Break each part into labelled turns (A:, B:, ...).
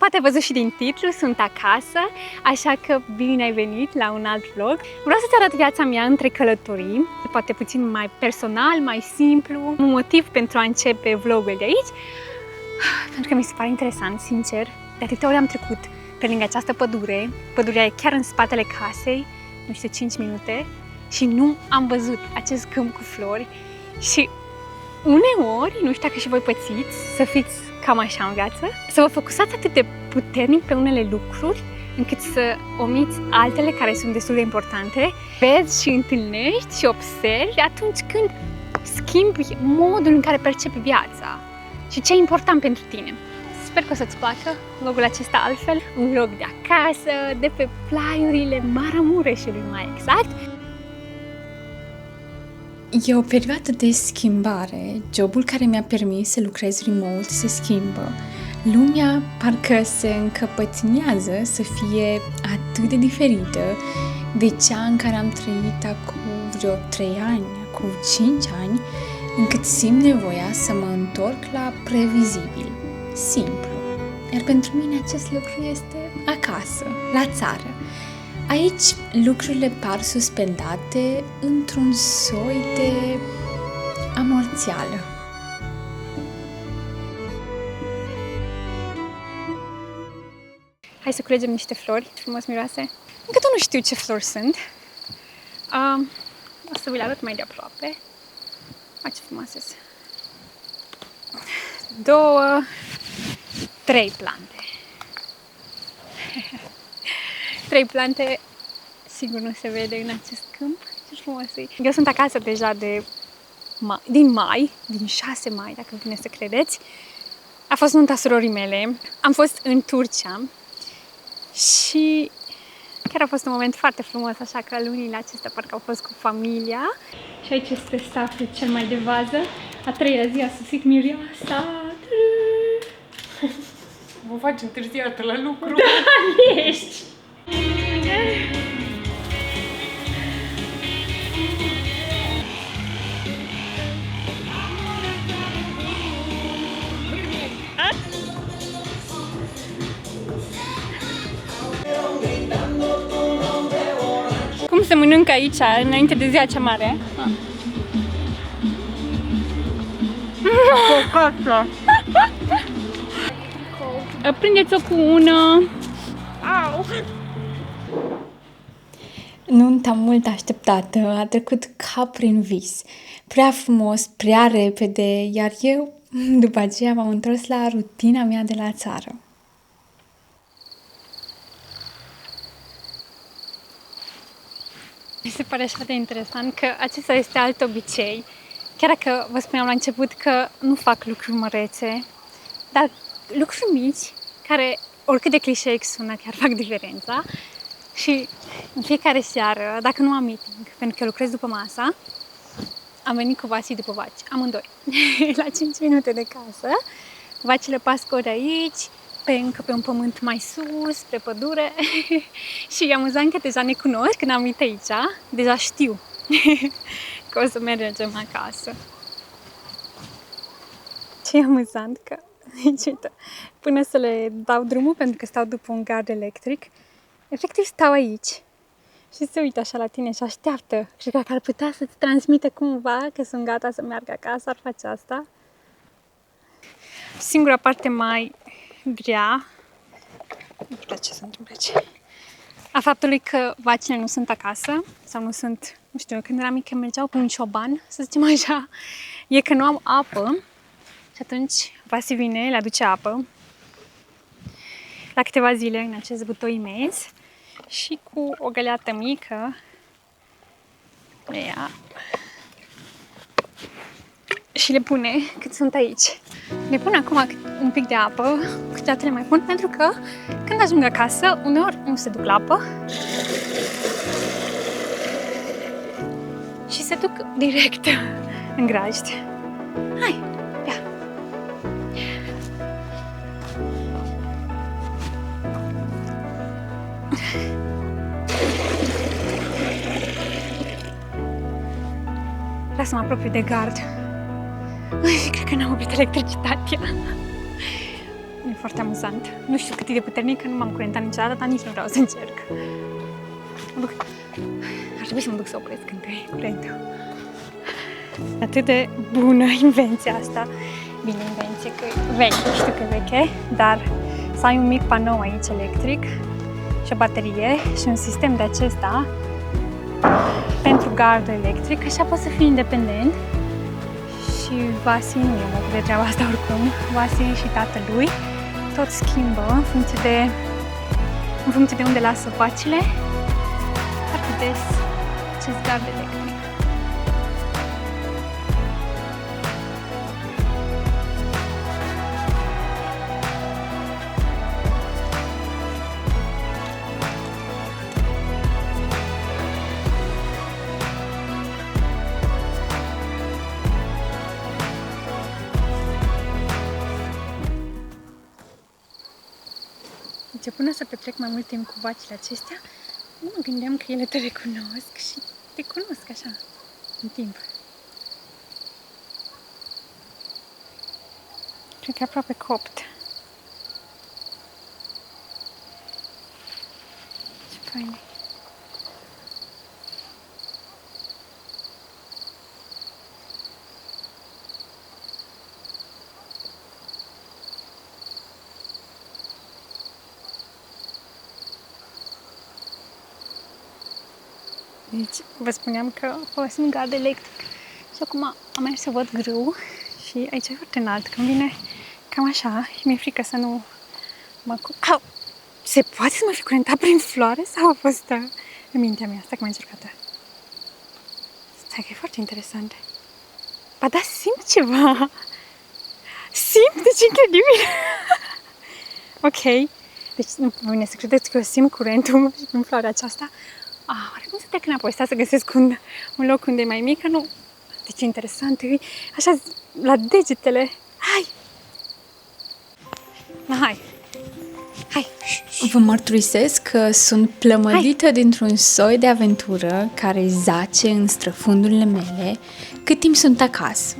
A: poate ai văzut și din titlu, sunt acasă, așa că bine ai venit la un alt vlog. Vreau să-ți arăt viața mea între călătorii, poate puțin mai personal, mai simplu, un motiv pentru a începe vlogul de aici, pentru că mi se pare interesant, sincer. De atâtea ori am trecut pe lângă această pădure, pădurea e chiar în spatele casei, nu știu, 5 minute, și nu am văzut acest câmp cu flori și uneori, nu știu dacă și voi pățiți, să fiți cam așa în viață, să vă focusați atât de puternic pe unele lucruri, încât să omiți altele care sunt destul de importante. Vezi și întâlnești și observi atunci când schimbi modul în care percepi viața și ce e important pentru tine. Sper că o să-ți placă vlogul acesta altfel, un vlog de acasă, de pe plaiurile Maramureșului mai exact.
B: E o perioadă de schimbare. Jobul care mi-a permis să lucrez remote se schimbă. Lumea parcă se încăpățânează să fie atât de diferită de cea în care am trăit acum vreo 3 ani, acum 5 ani, încât simt nevoia să mă întorc la previzibil, simplu. Iar pentru mine acest lucru este acasă, la țară. Aici lucrurile par suspendate într-un soi de amorțială.
A: Hai să culegem niște flori frumos miroase. Încă tot nu știu ce flori sunt. O să vi le arăt mai de aproape. Ce frumoase sunt. 2, 3 plante. 3 plante, sigur nu se vede în acest câmp. Ce frumos e. Eu sunt acasă deja din 6 mai, dacă vine să credeți. A fost nunta surorii mele. Am fost în Turcia și chiar a fost un moment foarte frumos, așa că lunile acestea parcă au fost cu familia. Și aici este staful cel mai de vază. A 3-a zi a sosit mireasa.
C: Vă faci întârziată la lucru?
A: Da, ești! Cum se mănâncă aici, înainte de ziua cea mare?
C: Cocata!
A: Prindeți-o cu una.
C: Au!
B: Nunta mult așteptată a trecut ca prin vis. Prea frumos, prea repede, iar eu, după aceea, m-am întors la rutina mea de la țară.
A: Mi se pare așa de interesant că acesta este alt obicei. Chiar dacă vă spuneam la început că nu fac lucruri mărețe, dar lucruri mici, care, oricât de clișeic sună, chiar fac diferența. Și în fiecare seară, dacă nu am meeting, pentru că lucrez după masa, am venit cu vacii după vaci, amândoi, la 5 minute de casă. Vacile pascori aici, încă pe un pământ mai sus, spre pădure. Și e amuzant că deja ne cunosc, când am venit aici, deja știu că o să mergem acasă. Ce e amuzant că, deci, uite, până să le dau drumul, pentru că stau după un gard electric, efectiv stau aici și se uită așa la tine și așteaptă. Și dacă ar putea să-ți transmită cumva că sunt gata să meargă acasă, ar face asta. Singura parte mai grea, nu știu ce se întâmplă aici, a faptului că vacile nu sunt acasă sau nu sunt, nu știu, când eram mică mergeau cu un cioban, să zicem așa, e că nu am apă și atunci Vasi vine, le aduce apă la câteva zile în acest butoi imens și cu o găleată mică le ia și le pune cât sunt aici. Le pun acum un pic de apă, câteodată le mai pun, pentru că când ajung acasă, uneori nu se duc la apă și se duc direct în grajd. Hai, ia! Vreau să mă apropiu de gard. Cred că n-am oprit electricitatea. E foarte amuzant. Nu știu cât e de puternic, că nu m-am curentat niciodată, dar nici nu vreau să încerc. Mă duc. Ar trebui să mă duc să opresc întâi curentul. Atât de bună invenția asta. Bine, invenție că e veche, știu că e veche, dar să ai un mic panou aici electric și o baterie și un sistem de acesta pentru gardul electric, așa poți să fii independent. Și Vasi nu e mult de treaba asta oricum. Vasi și tatălui tot schimbă în funcție de unde lasă vacile. Foarte des acest gard electric. Deci, până să petrec mai mult timp cu vacile acestea, nu mă gândeam că ele te recunosc și te cunosc așa, în timp. Cred că e aproape copt. Ce fain. Deci, vă spuneam că folosim gard electric și acum am mers să văd grâu și aici e foarte înalt, când vine cam așa și mi-e frică să nu mă... Au! Se poate să mă fi curentat prin floare sau a fost în mintea mea? Stai că m-am încercat. Stai că e foarte interesant. Ba da, simt ceva! Simt, deci incredibil! Ok, deci nu vine să credeți că eu simt curentul în floarea aceasta. Oare cum să trec înapoi? Stai să găsesc un loc unde e mai mică, nu? Deci interesant, e așa la degetele. Hai! Hai! Hai!
B: Vă mărturisesc că sunt plămădită dintr-un soi de aventură care zace în străfundurile mele cât timp sunt acasă,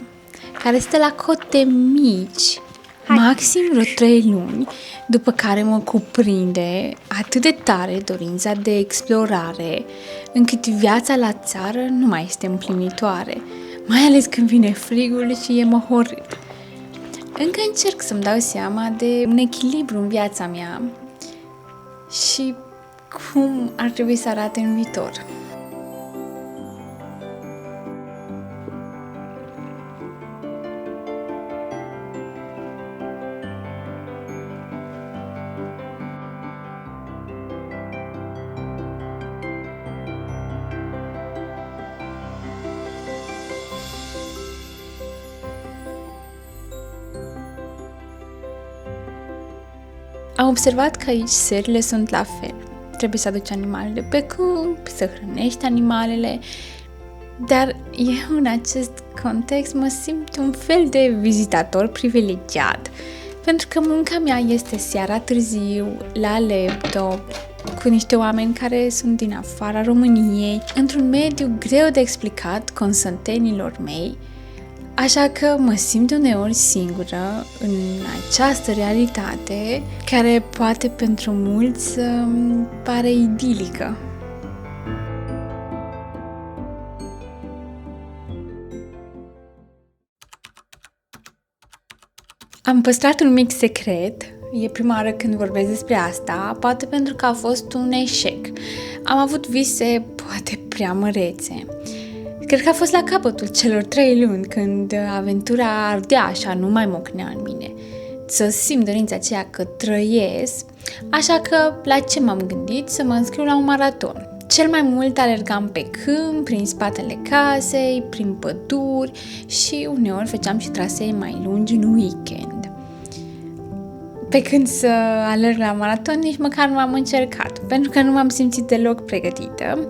B: care stă la cote mici, maxim vreo 3 luni, după care mă cuprinde atât de tare dorința de explorare, încât viața la țară nu mai este împlinitoare, mai ales când vine frigul și e măhorât. Încă încerc să-mi dau seama de un echilibru în viața mea și cum ar trebui să arate în viitor. Am observat că aici serile sunt la fel. Trebuie să aduci animalele pe câmp, să hrănești animalele, dar eu în acest context mă simt un fel de vizitator privilegiat, pentru că munca mea este seara târziu, la laptop, cu niște oameni care sunt din afara României, într-un mediu greu de explicat consătenilor mei, așa că mă simt uneori singură în această realitate care poate pentru mulți să pare idilică. Am păstrat un mic secret, e prima oară când vorbesc despre asta, poate pentru că a fost un eșec. Am avut vise poate prea mărețe. Cred că a fost la capătul celor 3 luni, când aventura ardea așa, nu mai mocnea în mine. Să simt dorința aceea că trăiesc, așa că la ce m-am gândit? Să mă înscriu la un maraton. Cel mai mult alergam pe câmp, prin spatele casei, prin păduri și uneori făceam și trasee mai lungi în weekend. Pe când să alerg la maraton, nici măcar nu am încercat, pentru că nu m-am simțit deloc pregătită.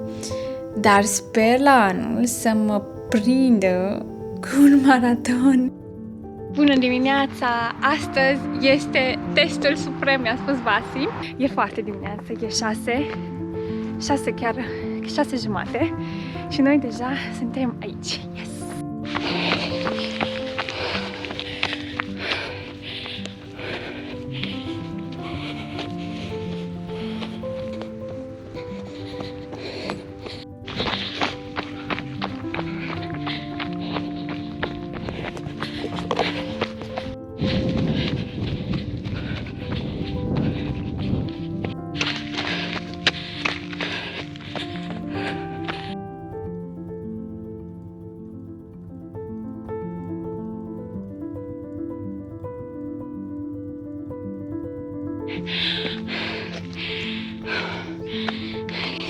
B: Dar sper la anul să mă prindă cu un maraton.
A: Bună dimineața! Astăzi este testul suprem, mi-a spus Vasi. E foarte dimineață, e 6 chiar 6:30 și noi deja suntem aici. Yes!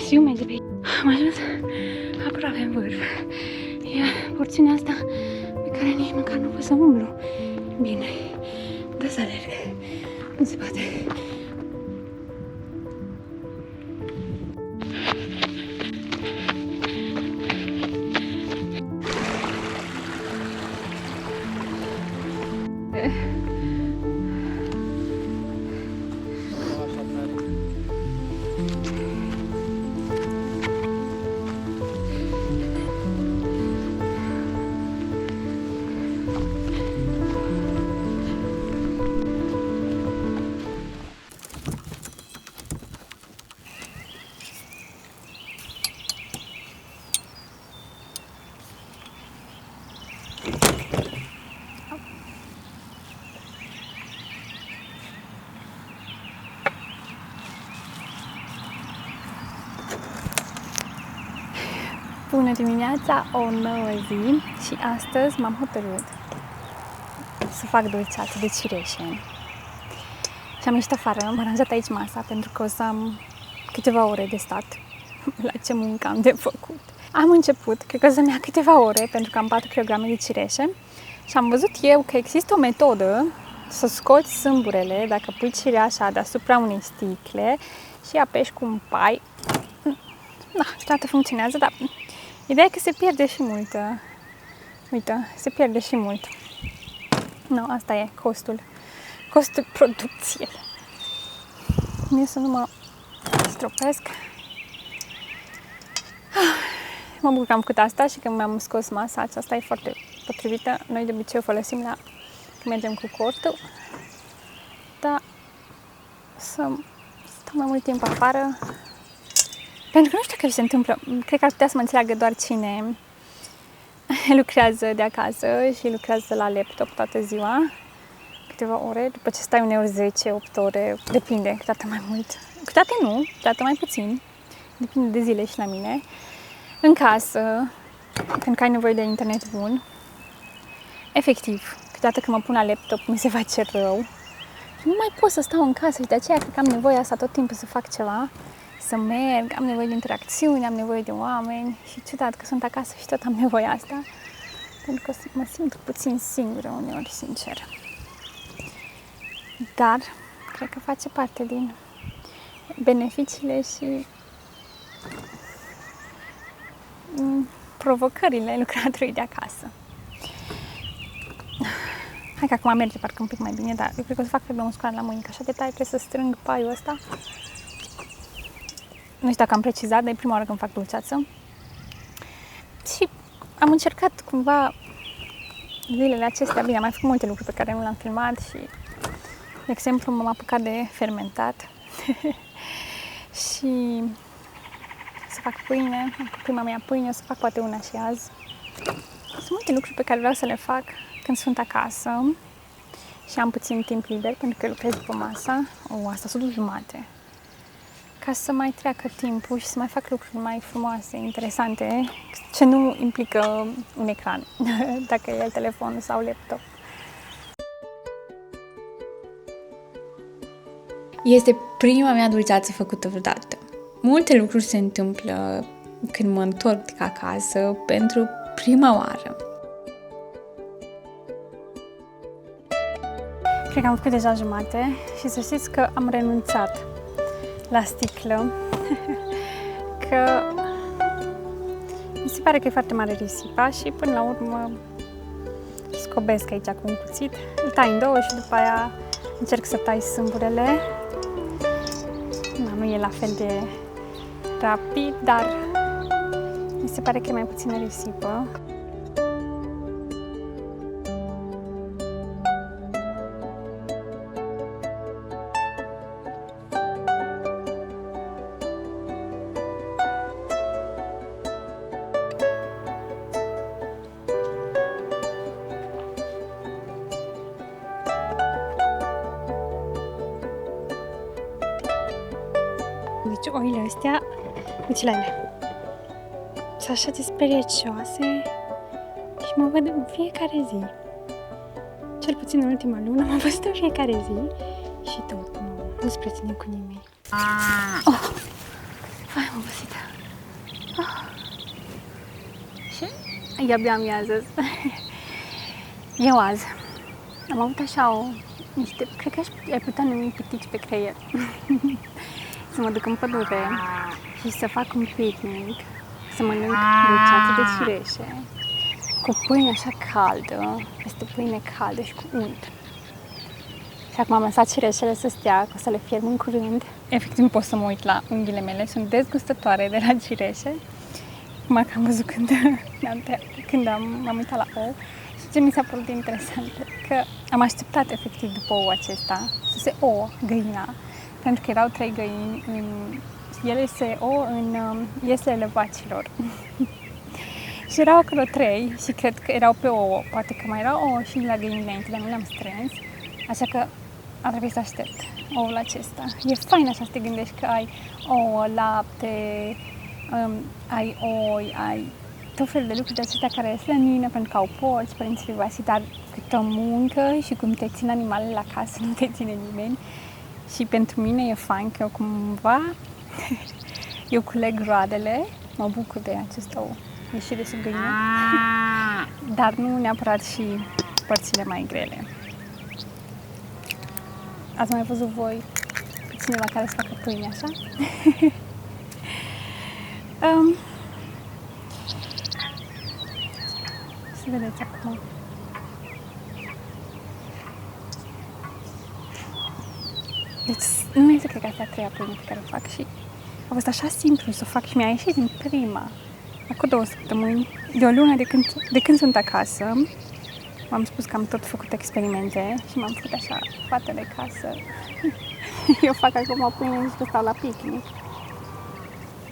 A: Și mai de pe aici. Am ajuns aproape în vârf. E porțiunea asta pe care nici măcar nu pot să umblu. Bine, da să alerg. Nu se poate. Bună dimineața, o nouă zi și astăzi m-am hotărât să fac dulceață de cireșe. Și am ieșit afară, am aranjat aici masa pentru că o să am câteva ore de stat la ce muncă am de făcut. Am început, cred că o să-mi ia câteva ore pentru că am 4 kg de cireșe și am văzut eu că există o metodă să scoți sâmburele dacă pui cireașa deasupra unei sticle și apeși cu un pai. Da, toată funcționează, dar ideea e că se pierde și multă. Uite, se pierde și mult. Nu, asta e costul producției. Mie să nu mă stropesc. Mă bucur că am făcut asta și că mi-am scos masa. Aceasta e foarte potrivită. Noi de obicei o folosim când mergem cu cortul. Dar să stau mai mult timp afară. Pentru că nu știu ce se întâmplă. Cred că ar putea să mă înțeleagă doar cine lucrează de acasă și lucrează la laptop toată ziua. Câteva ore, după ce stai uneori 10, 8 ore, depinde, câteodată mai mult. Câteodată nu, câteodată mai puțin. Depinde de zile și la mine. În casă, pentru că ai nevoie de internet bun. Efectiv, câteodată când mă pun la laptop mi se face rău. Nu mai pot să stau în casă și de aceea cred că am nevoie asta tot timpul să fac ceva. Să merg, am nevoie de interacțiuni, am nevoie de oameni și ciudat că sunt acasă și tot am nevoie asta. Pentru că mă simt puțin singură uneori, sincer. Dar cred că face parte din beneficiile și provocările lucratorului de acasă. Hai că acum merge parcă un pic mai bine, dar eu cred că o să fac febră musculară la mâini, că așa de tare trebuie să strâng paiul ăsta. Nu știu dacă am precizat, dar e prima oară când fac dulceață. Și am încercat cumva zilele acestea, bine, am mai făcut multe lucruri pe care nu le-am filmat și, de exemplu, m-am apucat de fermentat și să fac pâine, am făcut prima mea pâine, o să fac poate una și azi. Sunt multe lucruri pe care vreau să le fac când sunt acasă și am puțin timp liber, pentru că lucrez după masa. Asta sunt 2:30. Ca să mai treacă timpul și să mai fac lucruri mai frumoase, interesante, ce nu implică un ecran, dacă e telefon sau laptop.
B: Este prima mea dulceață făcută vreodată. Multe lucruri se întâmplă când mă întorc acasă pentru prima oară.
A: Cred că am făcut deja jumate și să știți că am renunțat la sticlă, că mi se pare că e foarte mare risipa și până la urmă scobesc aici cu un cuțit, îl tai în două și după aia încerc să tai sâmburele. Nu e la fel de rapid, dar mi se pare că e mai puțină risipă. Deci oile astea, uite la ele, sunt așa de speriecioase și mă văd în fiecare zi. Cel puțin în ultima lună m-am văzut în fiecare zi și tot nu. Nu-s prietene cu nimeni. Oh! Vai, am obosit. Oh. Și? E-abia amiază. Eu azi am avut așa niște, cred că ai putea numi pitici pe creier. Să mă duc în pădure și să fac un picnic, să mănânc dulceață de cireșe, cu pâine așa caldă, este pâine caldă și cu unt. Și acum am lăsat cireșele să stea, că o să le fierb în curând. Efectiv nu pot să mă uit la unghiile mele, sunt dezgustătoare de la cireșe. Acum că am văzut când m-am uitat la ou. Și ce mi s-a părut interesant, că am așteptat efectiv după ou acesta să se ouă găina, pentru că erau 3 găini, ele se ouă în ieslele vacilor. Și erau acolo 3 și cred că erau pe ouă, poate că mai erau ouă și la găini înainte, dar nu le-am strâns, așa că a trebuit să aștept oul acesta. E fain așa să te gândești că ai ouă, lapte, ai oi, ai tot felul de lucruri de acestea care e slănină, pentru că au porci, părinții lui, dar câtă muncă și cum te țin animalele la casă, nu te ține nimeni. Și pentru mine e fain că eu cumva, eu culeg roadele, mă bucur de acest ou, ieșire sub găină, dar nu neapărat și părțile mai grele. Ați mai văzut voi pe cineva care să facă pâine așa? Să vedeți acum. Deci nu este cred că asta a treia pâine pe care o fac și a fost așa simplu să o fac și mi-a ieșit din prima. Acum 2 săptămâni, de o lună de când sunt acasă, m-am spus că am tot făcut experimente și m-am făcut așa fată de casă. Eu fac acum o pâine și stau la picnic.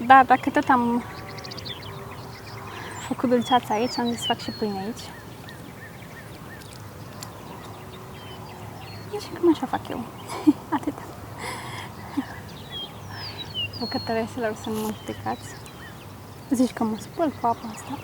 A: Dar dacă tot am făcut dulceața aici, am zis să fac și pâine aici. Și cam așa fac eu. Atâta. Bucătăreselor sunt mult judecați. Zici că mă spăl cu apa asta.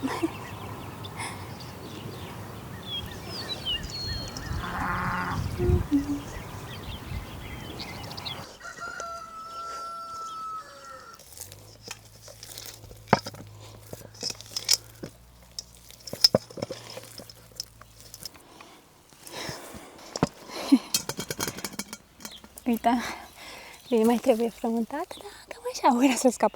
A: Uite, ei mai trebuie frământat, dar cam așa, uite să scap.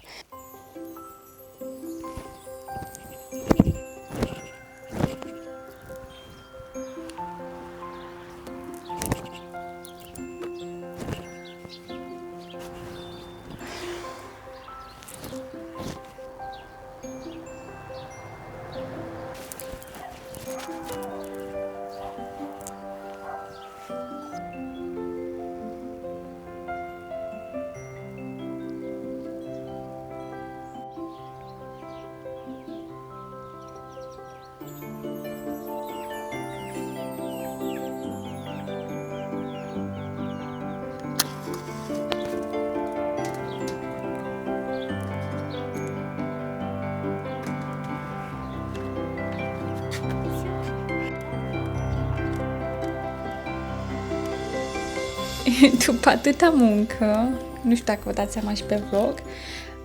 B: După atâta muncă, nu știu dacă vă dați seama și pe vlog,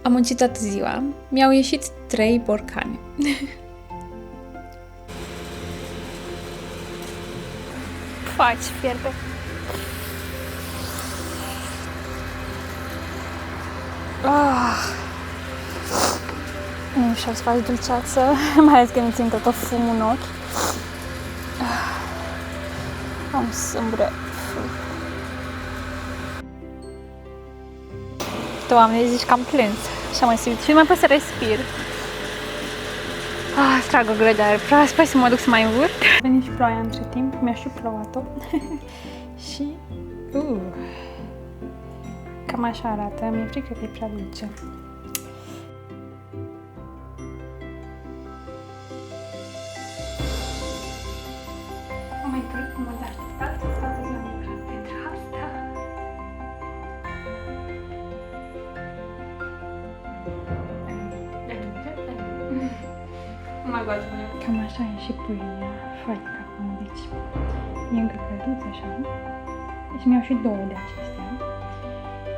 B: am muncit toată ziua. Mi-au ieșit 3 borcane.
A: Faci, fierbe. Nu știu să faci dulceață, mai ales că mi țin tot fumul în ochi. Am sâmbră. Doamne, zici că am plâns și am mai simțit și nu mai pot să respir. Trag o gură de aer proaspăt, să mă duc să mai urc. A venit și ploaia între timp, mi-a și plouat-o. Și cam așa arată, mi-e frică că e prea dulce. Am mai părut cum mă de așteptat, toată ziua am lucrat pentru asta. Cam așa e și pâinea, foarte acum, deci e încă călduț așa. Deci mi-au și 2 de acestea.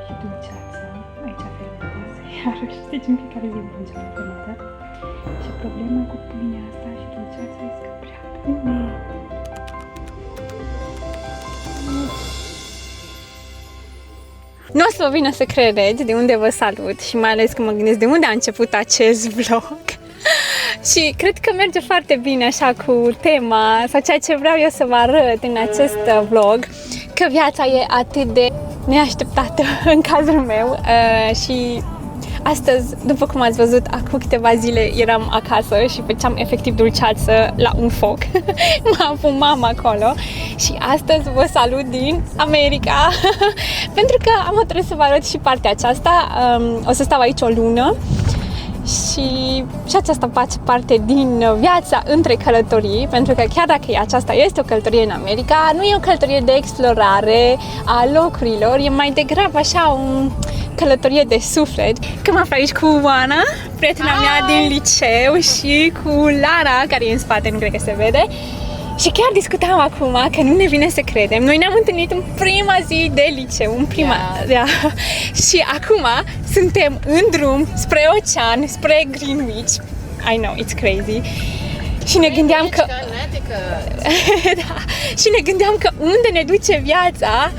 A: și dulceață. Aici fermentează iarăși, deci în fiecare zi bulge la fermentat. Și problema cu pâinea asta și dulceața este că prea bine. Nu o să vă vină să credeți de unde vă salut și mai ales că mă gândesc de unde a început acest vlog. Și cred că merge foarte bine așa cu tema sau ceea ce vreau eu să vă arăt în acest vlog, că viața e atât de neașteptată în cazul meu și astăzi, după cum ați văzut, acum câteva zile eram acasă și făceam efectiv dulceață la un foc. M-am fumat acolo și astăzi vă salut din America pentru că am hotărât să vă arăt și partea aceasta. O să stau aici o lună și aceasta face parte din viața între călătorii, pentru că chiar dacă aceasta este o călătorie în America, nu e o călătorie de explorare a locurilor, e mai degrabă așa o călătorie de suflet. Că mă aflu aici cu Oana, prietena mea din liceu, și cu Lara, care e în spate, nu cred că se vede. Și chiar discutam acum că nu ne vine să credem. Noi ne-am întâlnit în prima zi de liceu, și acum suntem în drum spre ocean, spre Greenwich. I know, it's crazy. Și ne gândeam că da, și ne gândeam că unde ne duce viața.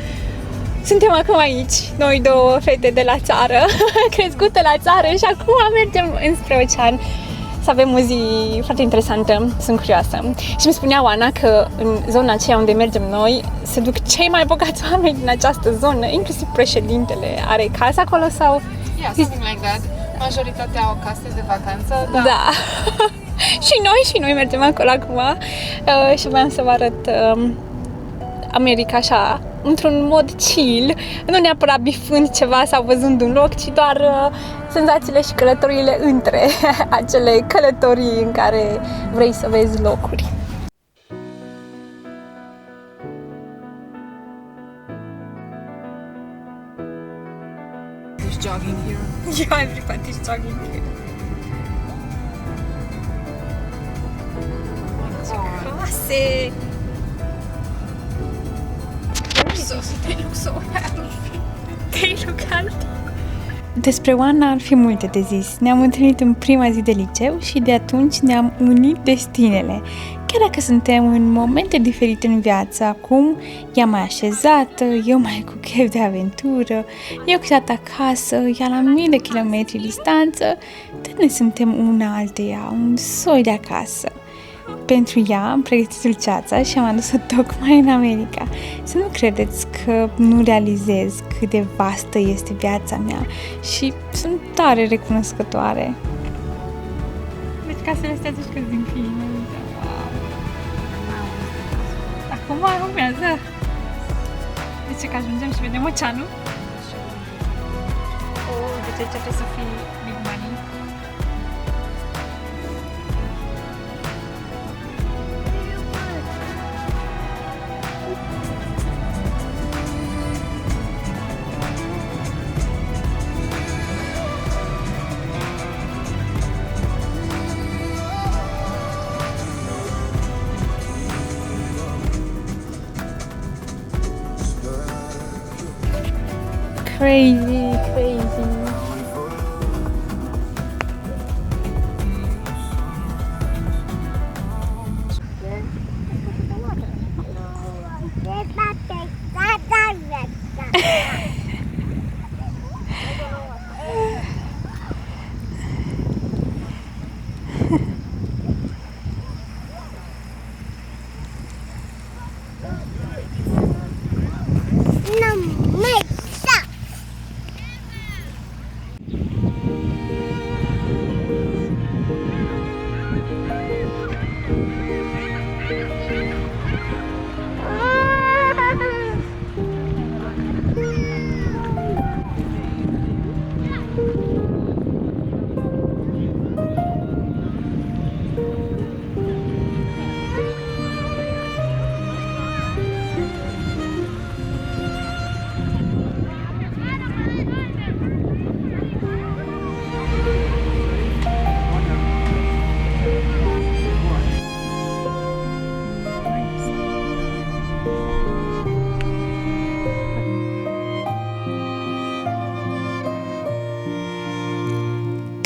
A: Suntem acum aici, noi două fete de la țară, crescute la țară, și acum mergem înspre ocean. Să avem o zi foarte interesantă, sunt curioasă. Și mi spunea Oana că în zona aceea unde mergem noi se duc cei mai bogați oameni din această zonă, inclusiv președintele are casă acolo sau...
C: Yeah, something like that. Majoritatea au case de vacanță, da.
A: Da. Și noi mergem acolo acum și voiam să vă arăt America așa, într-un mod chill, nu neapărat bifând ceva sau văzând un loc, ci doar senzațiile și călătoriile între acele călătorii în care vrei să vezi locuri.
C: Who's jogging here?
A: Yeah, everybody's jogging here. Clase! They look healthy. Despre Oana ar fi multe de zis. Ne-am întâlnit în prima zi de liceu și de atunci ne-am unit destinele. Chiar dacă suntem în momente diferite în viață, acum ea mai așezată, eu mai cu chef de aventură, eu câteodată acasă, ea la mii de kilometri distanță, tot ne suntem una alteia, un soi de acasă. Pentru ea am pregătit dulceața și am adus-o tocmai în America. Să nu credeți că nu realizez cât de vastă este viața mea și sunt tare recunoscătoare. Deci casele astea zici că din filme. Acum urmează. Deci că ajungem și vedem oceanul. Deci aici trebuie să fii big money. Crazy.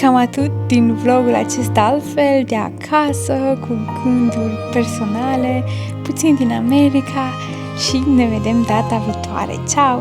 B: cam atât din vlogul acesta altfel, de acasă, cu gânduri personale, puțin din America și ne vedem data viitoare. Ciao!